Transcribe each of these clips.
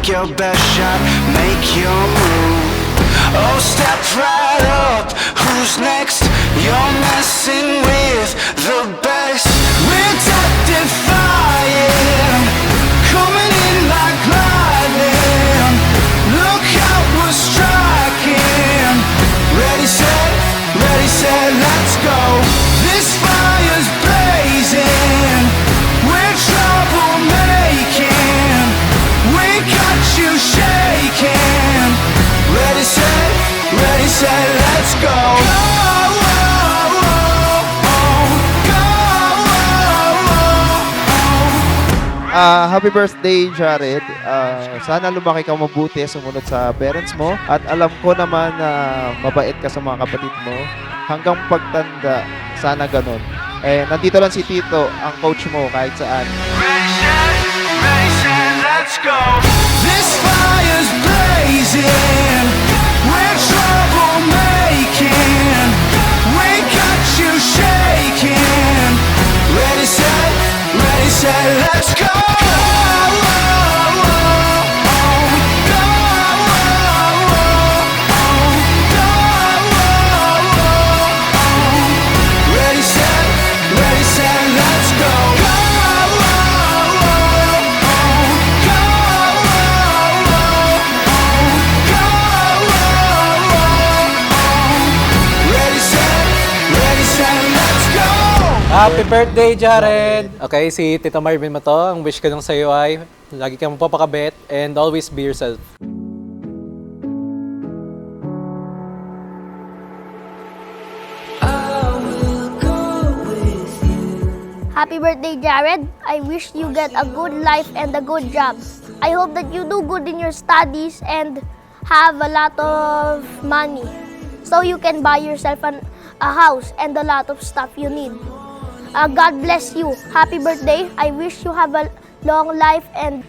your best shot, make your move. Oh, step right up, who's next? You're messing with the best. We're death-defying, coming in like lightning. Look out, we're striking. Ready, set, let's go. This fire's blazing, we're troublemaking. We got you shaking. Ready, set, let's go. Happy birthday, Jared. Sana lumaki ka mabuti, sumunod sa parents mo. At alam ko naman na mabait ka sa mga kapatid mo. Hanggang pagtanda, sana ganun. Nandito lang si Tito, ang coach mo kahit saan. Ready, set, let's go. This fire's blazing, we're troublemaking. We got you shaking. Ready, set, let's go. Ready, set, let's go. Ready, set, let's go. Happy birthday, Jared! Okay, si Tito Marvin mo to. Ang wish ko lang sa'yo ay lagi kang mapapakabit and always be yourself. Happy birthday, Jared. I wish you get a good life and a good job. I hope that you do good in your studies and have a lot of money so you can buy yourself a house and a lot of stuff you need. God bless you. Happy birthday. I wish you have a long life and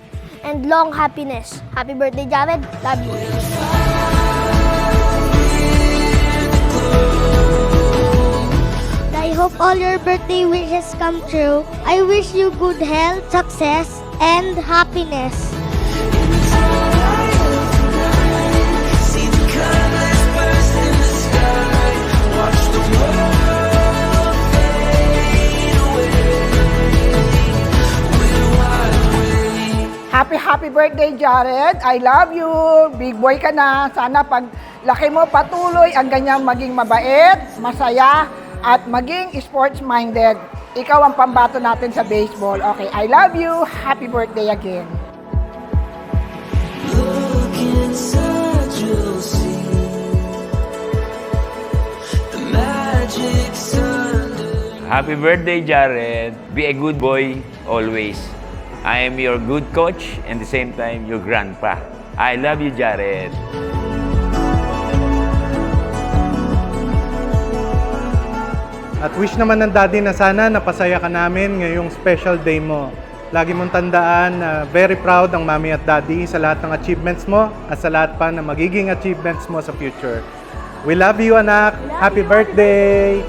long happiness. Happy birthday, Jared. Love you. I hope all your birthday wishes come true. I wish you good health, success, and happiness. Happy birthday, Jared. I love you. Big boy ka na. Sana pag laki mo patuloy ang ganyang maging mabait, masaya, at maging sports-minded. Ikaw ang pambato natin sa baseball. Okay, I love you. Happy birthday again. Look inside, you'll see the magic's under. Happy birthday, Jared. Be a good boy always. I am your good coach and at the same time, your grandpa. I love you, Jared. At wish naman ng daddy na sana napasaya ka namin ngayong special day mo. Lagi mong tandaan na very proud ang mami at daddy sa lahat ng achievements mo at sa lahat pa ng magiging achievements mo sa future. We love you, anak. Happy birthday!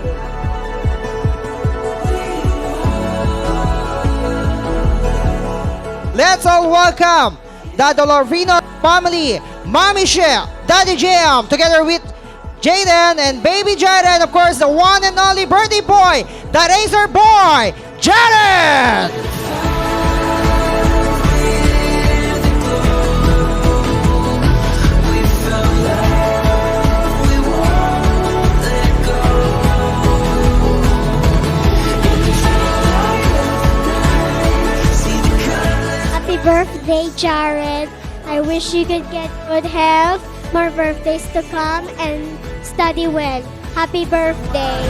Let's all welcome the Dolorvino family, Mommy Shell, Daddy Jam, together with Jaden and baby Jaden, of course, the one and only birthday boy, the Razor Boy, Jaden! Happy birthday, Jared. I wish you could get good health, more birthdays to come, and study well. Happy birthday.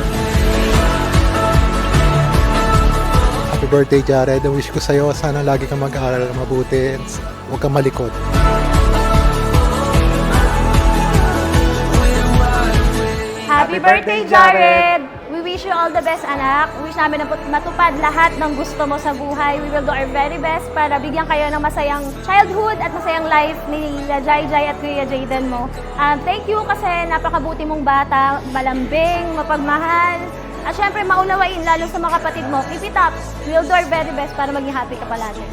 Happy birthday, Jared. Ang wish ko sa'yo, sana lagi kang mag-aaral mabuti at huwag kang malikot. Happy birthday, Jared! We wish you all the best, anak. Wish namin na matupad lahat ng gusto mo sa buhay. We will do our very best para bigyan kayo ng masayang childhood at masayang life ni Jai Jai at Kuya Jaden mo. Thank you kasi napakabuti mong bata, malambing, mapagmahal. At syempre, maunawain lalo sa mga kapatid mo. Keep it up. We will do our very best para maging happy ka palagi.